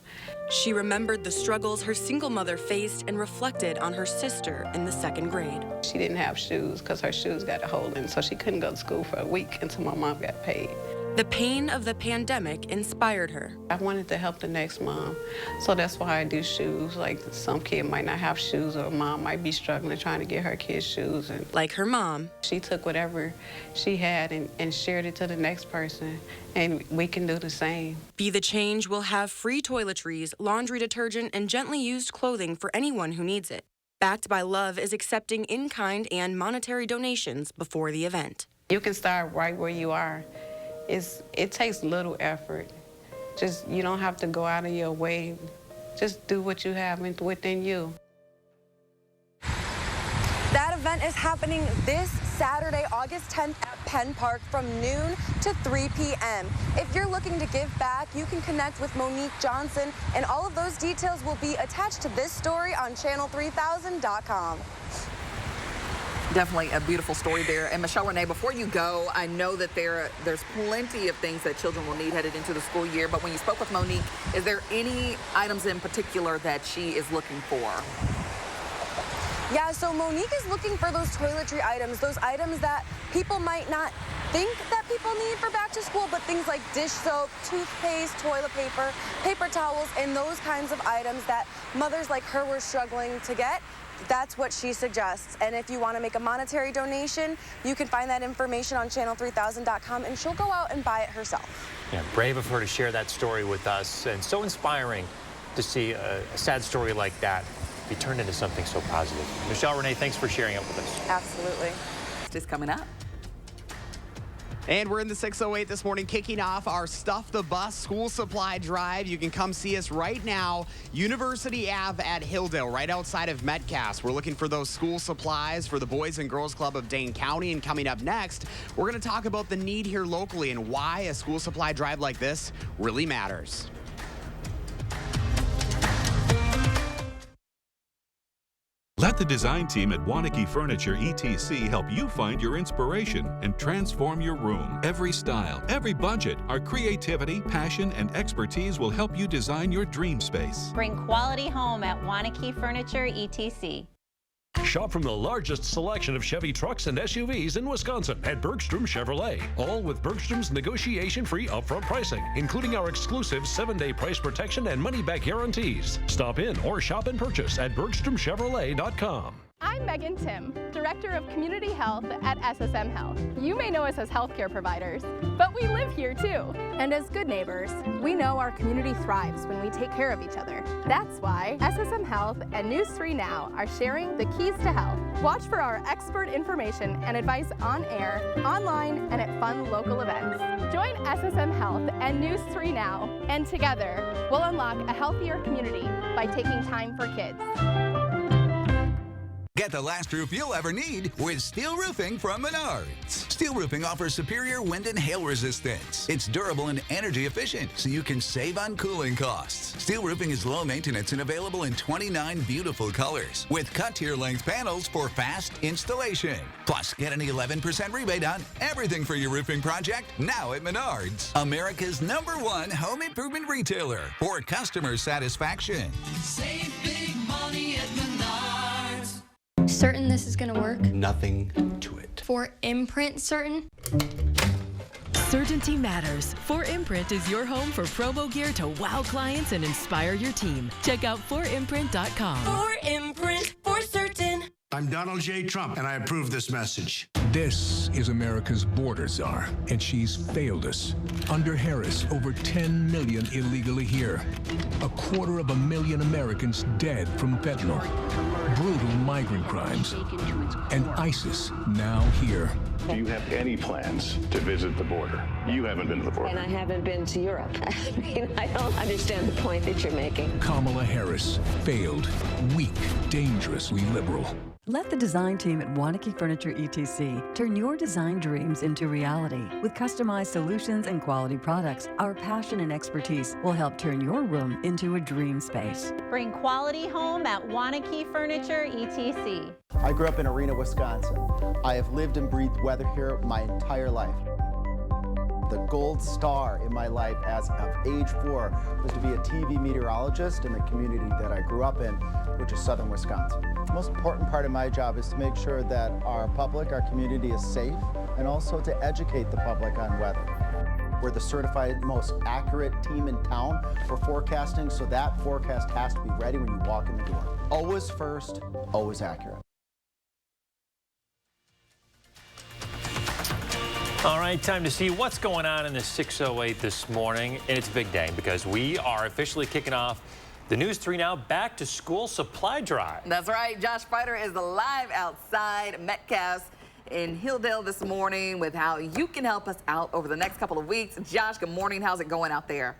She remembered the struggles her single mother faced and reflected on her sister in the 2nd grade. She didn't have shoes because her shoes got a hole in, so she couldn't go to school for a week until my mom got paid. The pain of the pandemic inspired her. I wanted to help the next mom, so that's why I do shoes. Like, some kid might not have shoes, or mom might be struggling trying to get her kids shoes. And like her mom, she took whatever she had and shared it to the next person, and we can do the same. Be the Change will have free toiletries, laundry detergent, and gently used clothing for anyone who needs it. Backed by Love is accepting in-kind and monetary donations before the event. You can start right where you are. It takes little effort. Just, you don't have to go out of your way. Just do what you have within you. That event is happening this Saturday, August 10th at Penn Park from noon to 3 p.m. If you're looking to give back, you can connect with Monique Johnson, and all of those details will be attached to this story on channel3000.com. Definitely a beautiful story there. And Michelle Renee, before you go, I know that there's plenty of things that children will need headed into the school year, but when you spoke with Monique, is there any items in particular that she is looking for? Yeah, so Monique is looking for those toiletry items, those items that people might not think that people need for back to school, but things like dish soap, toothpaste, toilet paper, paper towels, and those kinds of items that mothers like her were struggling to get. That's what she suggests. And if you want to make a monetary donation, you can find that information on channel3000.com, and she'll go out and buy it herself. Yeah, brave of her to share that story with us, and so inspiring to see a sad story like that be turned into something so positive. Michelle Renee, thanks for sharing it with us. Absolutely. Just coming up. And we're in the 608 this morning, kicking off our Stuff the Bus school supply drive. You can come see us right now, University Ave at Hilldale, right outside of Metcalf. We're looking for those school supplies for the Boys and Girls Club of Dane County. And coming up next, we're going to talk about the need here locally and why a school supply drive like this really matters. Let the design team at Wanakee Furniture ETC help you find your inspiration and transform your room. Every style, every budget, our creativity, passion, and expertise will help you design your dream space. Bring quality home at Wanakee Furniture ETC. Shop from the largest selection of Chevy trucks and SUVs in Wisconsin at Bergstrom Chevrolet. All with Bergstrom's negotiation-free upfront pricing, including our exclusive 7-day price protection and money-back guarantees. Stop in or shop and purchase at BergstromChevrolet.com. I'm Megan Tim, Director of Community Health at SSM Health. You may know us as healthcare providers, but we live here too. And as good neighbors, we know our community thrives when we take care of each other. That's why SSM Health and News 3 Now are sharing the keys to health. Watch for our expert information and advice on air, online, and at fun local events. Join SSM Health and News 3 Now, and together, we'll unlock a healthier community by taking time for kids. Get the last roof you'll ever need with steel roofing from Menards. Steel roofing offers superior wind and hail resistance. It's durable and energy efficient, so you can save on cooling costs. Steel roofing is low maintenance and available in 29 beautiful colors with cut-tier length panels for fast installation. Plus, get an 11% rebate on everything for your roofing project now at Menards, America's #1 home improvement retailer for customer satisfaction. Save big money at Menards. Certain this is gonna work? Nothing to it. For Imprint certain? Certainty matters. 4imprint is your home for promo gear to wow clients and inspire your team. Check out 4imprint.com. 4imprint, for certain. I'm Donald J. Trump, and I approve this message. This is America's border czar, and she's failed us. Under Harris, over 10 million illegally here. 250,000 Americans dead from fentanyl. Brutal migrant crimes. And ISIS now here. Do you have any plans to visit the border? You haven't been to the border. And I haven't been to Europe. I mean, I don't understand the point that you're making. Kamala Harris, failed, weak, dangerously liberal. Let the design team at Wanakee Furniture ETC turn your design dreams into reality. With customized solutions and quality products, our passion and expertise will help turn your room into a dream space. Bring quality home at Wanakee Furniture ETC. I grew up in Arena, Wisconsin. I have lived and breathed weather here my entire life. The gold star in my life as of age 4 was to be a TV meteorologist in the community that I grew up in, which is southern Wisconsin. The most important part of my job is to make sure that our public, our community is safe, and also to educate the public on weather. We're the certified most accurate team in town for forecasting, so that forecast has to be ready when you walk in the door. Always first, always accurate. All right, time to see what's going on in the 608 this morning. And it's a big day because we are officially kicking off the News 3 Now Back to School Supply Drive. That's right. Josh Spider is live outside Metcalf's in Hilldale this morning with how you can help us out over the next couple of weeks. Josh, good morning. How's it going out there?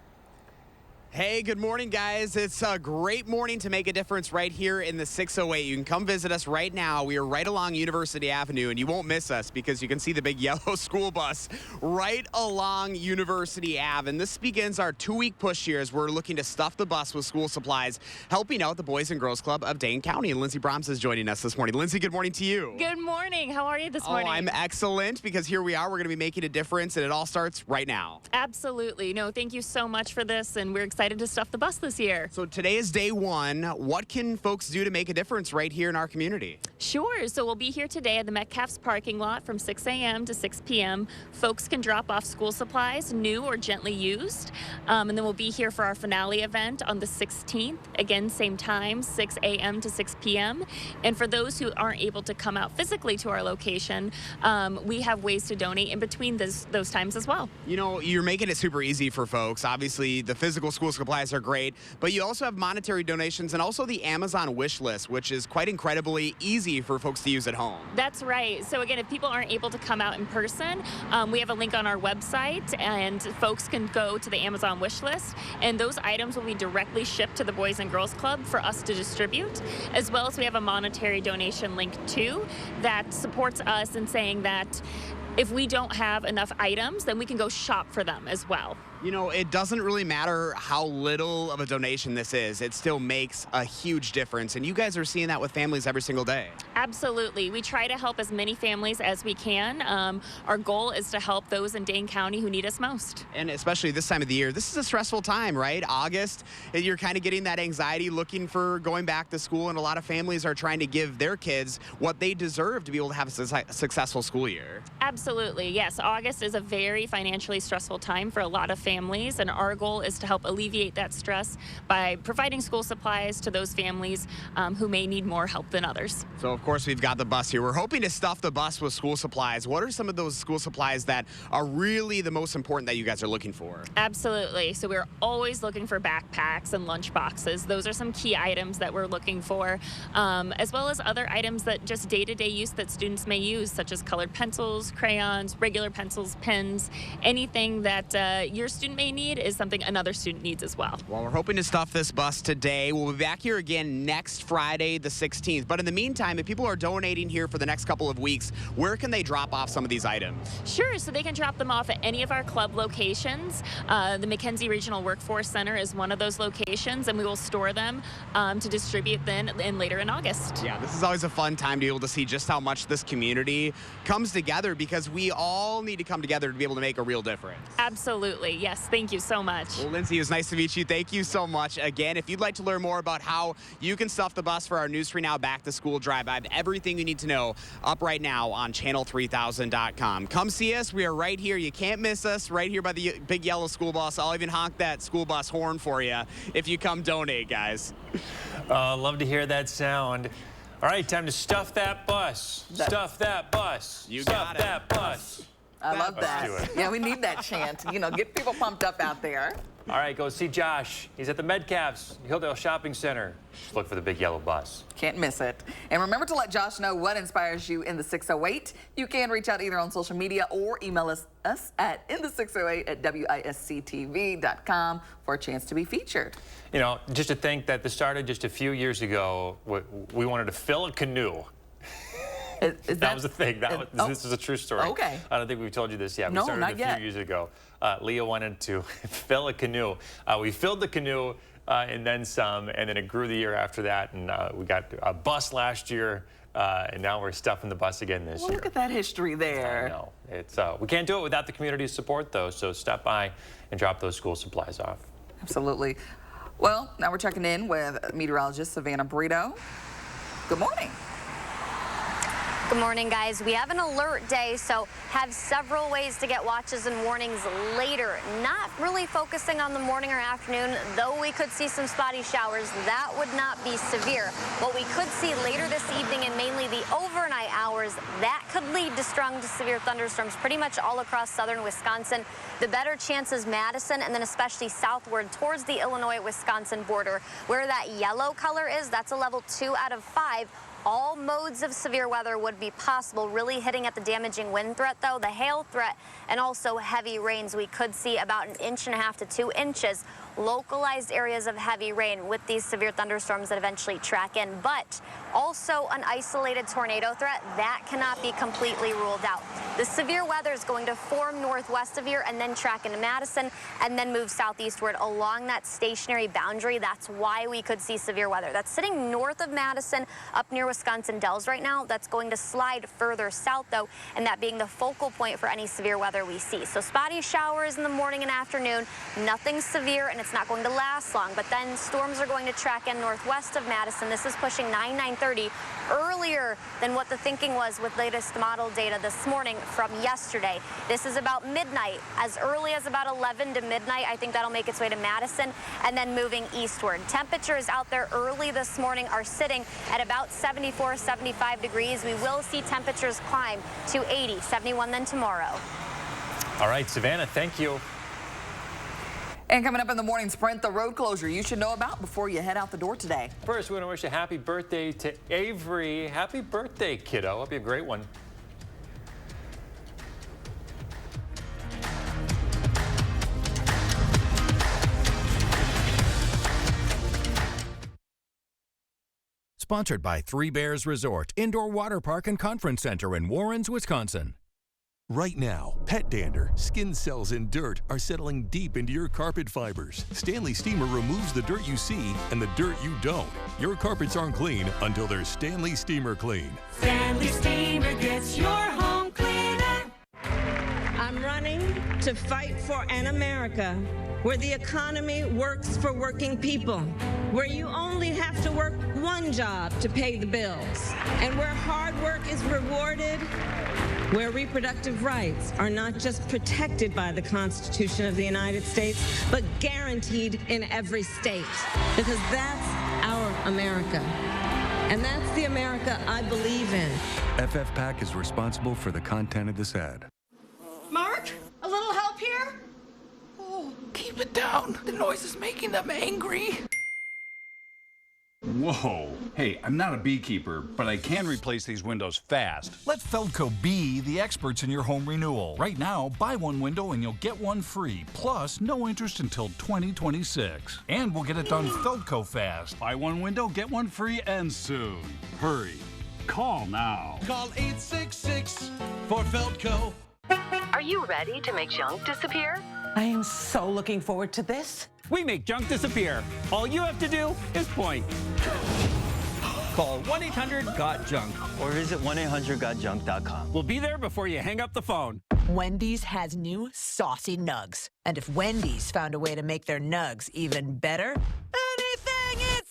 Hey, good morning, guys. It's a great morning to make a difference right here in the 608. You can come visit us right now. We are right along University Avenue, and you won't miss us because you can see the big yellow school bus right along University Ave. And this begins our 2-week push here as we're looking to stuff the bus with school supplies, helping out the Boys and Girls Club of Dane County. And Lindsey Brahms is joining us this morning. Lindsey, good morning to you. Good morning. How are you this morning? Oh, I'm excellent because here we are. We're going to be making a difference, and it all starts right now. Absolutely. No, thank you so much for this, and we're excited to stuff the bus this year. So today is day 1. What can folks do to make a difference right here in our community? Sure. So we'll be here today at the Metcalf's parking lot from 6 a.m. to 6 p.m. Folks can drop off school supplies, new or gently used. And then we'll be here for our finale event on the 16th. Again, same time, 6 a.m. to 6 p.m. And for those who aren't able to come out physically to our location, we have ways to donate in between those times as well. You know, you're making it super easy for folks. Obviously, the physical school supplies are great, but you also have monetary donations and also the Amazon wish list, which is quite incredibly easy for folks to use at home. That's right. So again, if people aren't able to come out in person, we have a link on our website, and folks can go to the Amazon wish list, and those items will be directly shipped to the Boys and Girls Club for us to distribute, as well as we have a monetary donation link too that supports us in saying that if we don't have enough items, then we can go shop for them as well. You know, it doesn't really matter how little of a donation this is. It still makes a huge difference. And you guys are seeing that with families every single day. Absolutely. We try to help as many families as we can. Our goal is to help those in Dane County who need us most. And especially this time of the year, this is a stressful time, right? August, you're kind of getting that anxiety looking for going back to school. And a lot of families are trying to give their kids what they deserve to be able to have a successful school year. Absolutely. Yes. August is a very financially stressful time for a lot of families, and our goal is to help alleviate that stress by providing school supplies to those families who may need more help than others. So, of course, we've got the bus here. We're hoping to stuff the bus with school supplies. What are some of those school supplies that are really the most important that you guys are looking for? Absolutely. So we're always looking for backpacks and lunch boxes. Those are some key items that we're looking for, as well as other items that just day-to-day use that students may use, such as colored pencils, crayons, regular pencils, pens. Anything that your student may need is something another student needs as well. Well, we're hoping to stuff this bus today. We'll be back here again next Friday, the 16th. But in the meantime, if people are donating here for the next couple of weeks, where can they drop off some of these items? Sure, so they can drop them off at any of our club locations. The McKenzie Regional Workforce Center is one of those locations, and we will store them to distribute then and later in August. Yeah, this is always a fun time to be able to see just how much this community comes together, because we all need to come together to be able to make a real difference. Absolutely. Yes, thank you so much. Well, Lindsay, it was nice to meet you. Thank you so much. Again, if you'd like to learn more about how you can stuff the bus for our News 3 Now Back to School Drive, I have everything you need to know up right now on channel3000.com. Come see us. We are right here. You can't miss us, right here by the big yellow school bus. I'll even honk that school bus horn for you if you come donate, guys. Love to hear that sound. All right, time to stuff that bus. Stuff that bus. You stuff got it. that bus. I love that. Let's do it. Yeah, we need that chant. You know, get people pumped up out there. All right, go see Josh. He's at the Medcaps Hilldale Shopping Center. Just look for the big yellow bus. Can't miss it. And remember to let Josh know what inspires you in the 608. You can reach out either on social media or email us at inthe608@WISC-TV.com for a chance to be featured. You know, just to think that this started just a few years ago. We wanted to fill a canoe. That was the thing. This is a true story. Okay. I don't think we've told you this yet. No, we started not a yet. few years ago. Leah wanted to fill a canoe. We filled the canoe and then some, and then it grew the year after that, and we got a bus last year, and now we're stuffing the bus again this year. Look at that history there. I know. We can't do it without the community's support, though, so stop by and drop those school supplies off. Absolutely. Well, now we're checking in with meteorologist Savannah Brito. Good morning. Good morning, guys. We have an alert day, so have several ways to get watches and warnings later. Not really focusing on the morning or afternoon, though we could see some spotty showers. That would not be severe. What we could see later this evening and mainly the overnight hours, that could lead to strong to severe thunderstorms pretty much all across southern Wisconsin. The better chance is Madison, and then especially southward towards the Illinois-Wisconsin border. Where that yellow color is, that's a level 2 out of 5. All modes of severe weather would be possible, really hitting at the damaging wind threat, though, the hail threat, and also heavy rains. We could see about 1.5 inches to 2 inches. Localized areas of heavy rain with these severe thunderstorms that eventually track in, but also an isolated tornado threat that cannot be completely ruled out. The severe weather is going to form northwest of here and then track into Madison and then move southeastward along that stationary boundary. That's why we could see severe weather. That's sitting north of Madison up near Wisconsin Dells right now. That's going to slide further south, though, and that being the focal point for any severe weather we see. So spotty showers in the morning and afternoon, nothing severe, and it's not going to last long, but then storms are going to track in northwest of Madison. This is pushing 9:30 earlier than what the thinking was with latest model data this morning from yesterday. This is about midnight, as early as about 11 to midnight. I think that'll make its way to Madison and then moving eastward. Temperatures out there early this morning are sitting at about 74, 75 degrees. We will see temperatures climb to 80, 71 then tomorrow. All right, Savannah, thank you. And coming up in the morning sprint, the road closure you should know about before you head out the door today. First, we want to wish a happy birthday to Avery. Happy birthday, kiddo. Hope you have a great one. Sponsored by Three Bears Resort, Indoor Water Park and Conference Center in Warrens, Wisconsin. Right now, pet dander, skin cells, and dirt are settling deep into your carpet fibers. Stanley Steamer removes the dirt you see and the dirt you don't. Your carpets aren't clean until they're Stanley Steamer clean. Stanley Steamer gets your home cleaner. I'm running to fight for an America where the economy works for working people, where you only have to work one job to pay the bills, and where hard work is rewarded, where reproductive rights are not just protected by the Constitution of the United States, but guaranteed in every state, because that's our America. And that's the America I believe in. FFPAC is responsible for the content of this ad. Mark, a little help here? Oh, keep it down. The noise is making them angry. Whoa. Hey, I'm not a beekeeper, but I can replace these windows fast. Let Feldco be the experts in your home renewal. Right now, buy one window and you'll get one free. Plus, no interest until 2026. And we'll get it done Feldco fast. Buy one window, get one free, and soon. Hurry. Call now. Call 866 for Feldco. Are you ready to make junk disappear? I am so looking forward to this. We make junk disappear. All you have to do is point. Call 1-800-GOT-JUNK or visit 1-800-GOT-JUNK.com. We'll be there before you hang up the phone. Wendy's has new saucy nugs. And if Wendy's found a way to make their nugs even better, anything is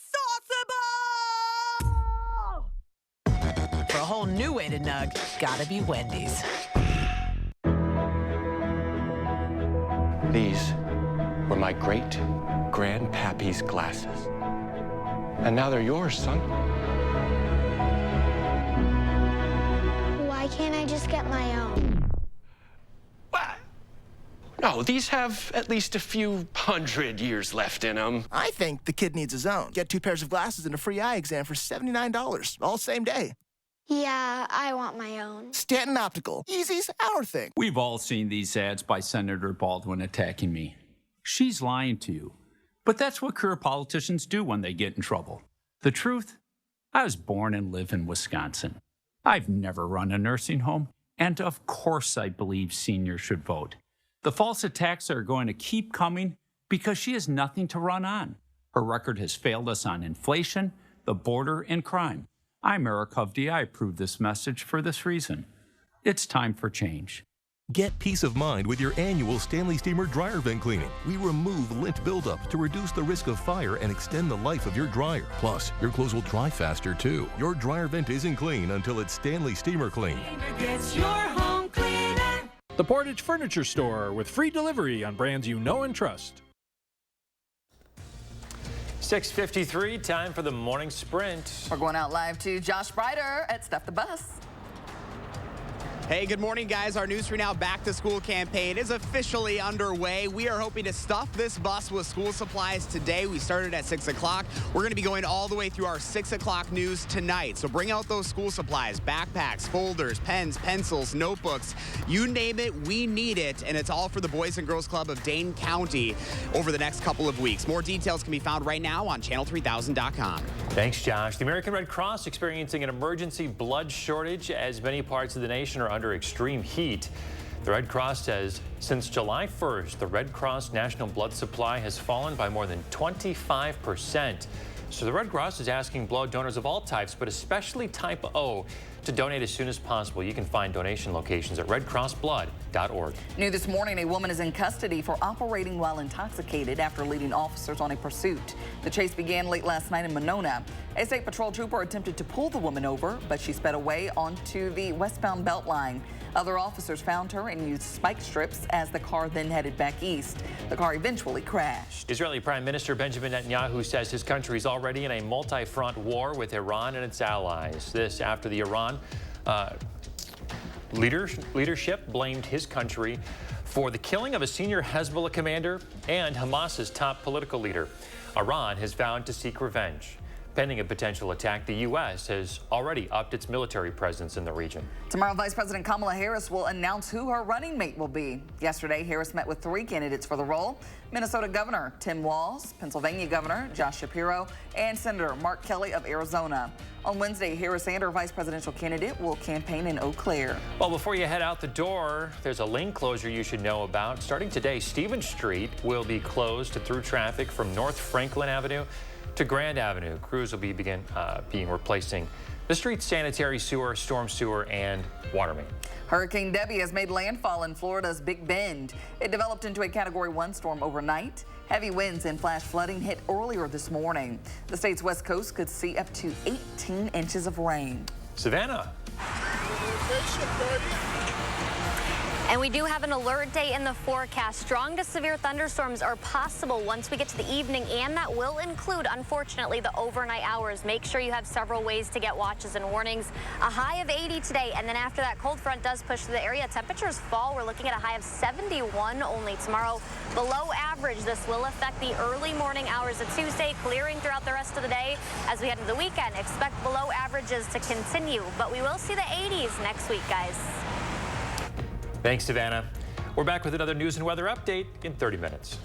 sauceable! For a whole new way to nug, gotta be Wendy's. These were my great-grandpappy's glasses. And now they're yours, son. Why can't I just get my own? What? No, these have at least a few hundred years left in them. I think the kid needs his own. Get 2 pairs of glasses and a free eye exam for $79, all same day. Yeah, I want my own. Stanton Optical. Easy's our thing. We've all seen these ads by Senator Baldwin attacking me. She's lying to you. But that's what career politicians do when they get in trouble. The truth? I was born and live in Wisconsin. I've never run a nursing home, and of course I believe seniors should vote. The false attacks are going to keep coming because she has nothing to run on. Her record has failed us on inflation, the border, and crime. I'm Eric Hovde. I approve this message for this reason. It's time for change. Get peace of mind with your annual Stanley Steamer dryer vent cleaning. We remove lint buildup to reduce the risk of fire and extend the life of your dryer. Plus, your clothes will dry faster too. Your dryer vent isn't clean until it's Stanley Steamer clean. Gets your home cleaner. The Portage Furniture Store with free delivery on brands you know and trust. 6:53, time for the morning sprint. We're going out live to Josh Brighter at Stuff the Bus. Hey, good morning, guys. Our News 3 Now Back to School campaign is officially underway. We are hoping to stuff this bus with school supplies today. We started at 6 o'clock. We're going to be going all the way through our 6 o'clock news tonight. So bring out those school supplies, backpacks, folders, pens, pencils, notebooks. You name it, we need it. And it's all for the Boys and Girls Club of Dane County over the next couple of weeks. More details can be found right now on channel3000.com. Thanks, Josh. The American Red Cross experiencing an emergency blood shortage as many parts of the nation are under extreme heat. The Red Cross says since July 1st, the Red Cross national blood supply has fallen by more than 25%. So the Red Cross is asking blood donors of all types, but especially type O, to donate as soon as possible. You can find donation locations at redcrossblood.org. New this morning, a woman is in custody for operating while intoxicated after leading officers on a pursuit. The chase began late last night in Monona. A state patrol trooper attempted to pull the woman over, but she sped away onto the westbound Beltline. Other officers found her and used spike strips as the car then headed back east. The car eventually crashed. Israeli Prime Minister Benjamin Netanyahu says his country is already in a multi-front war with Iran and its allies. This after the Iran leadership blamed his country for the killing of a senior Hezbollah commander and Hamas's top political leader. Iran has vowed to seek revenge. Pending a potential attack, the U.S. has already upped its military presence in the region. Tomorrow, Vice President Kamala Harris will announce who her running mate will be. Yesterday, Harris met with 3 candidates for the role: Minnesota Governor Tim Walz, Pennsylvania Governor Josh Shapiro, and Senator Mark Kelly of Arizona. On Wednesday, Harris and her vice presidential candidate will campaign in Eau Claire. Well, before you head out the door, there's a lane closure you should know about. Starting today, Stevens Street will be closed to through traffic from North Franklin Avenue to Grand Avenue. Crews will be replacing the street's sanitary sewer, storm sewer, and water main. Hurricane Debbie has made landfall in Florida's Big Bend. It developed into a Category 1 storm overnight. Heavy winds and flash flooding hit earlier this morning. The state's west coast could see up to 18 inches of rain. Savannah. And we do have an alert day in the forecast. Strong to severe thunderstorms are possible once we get to the evening, and that will include, unfortunately, the overnight hours. Make sure you have several ways to get watches and warnings. A high of 80 today, and then after that cold front does push through the area, temperatures fall. We're looking at a high of 71 only tomorrow. Below average, this will affect the early morning hours of Tuesday, clearing throughout the rest of the day. As we head into the weekend, expect below averages to continue, but we will see the 80s next week, guys. Thanks, Savannah. We're back with another news and weather update in 30 minutes.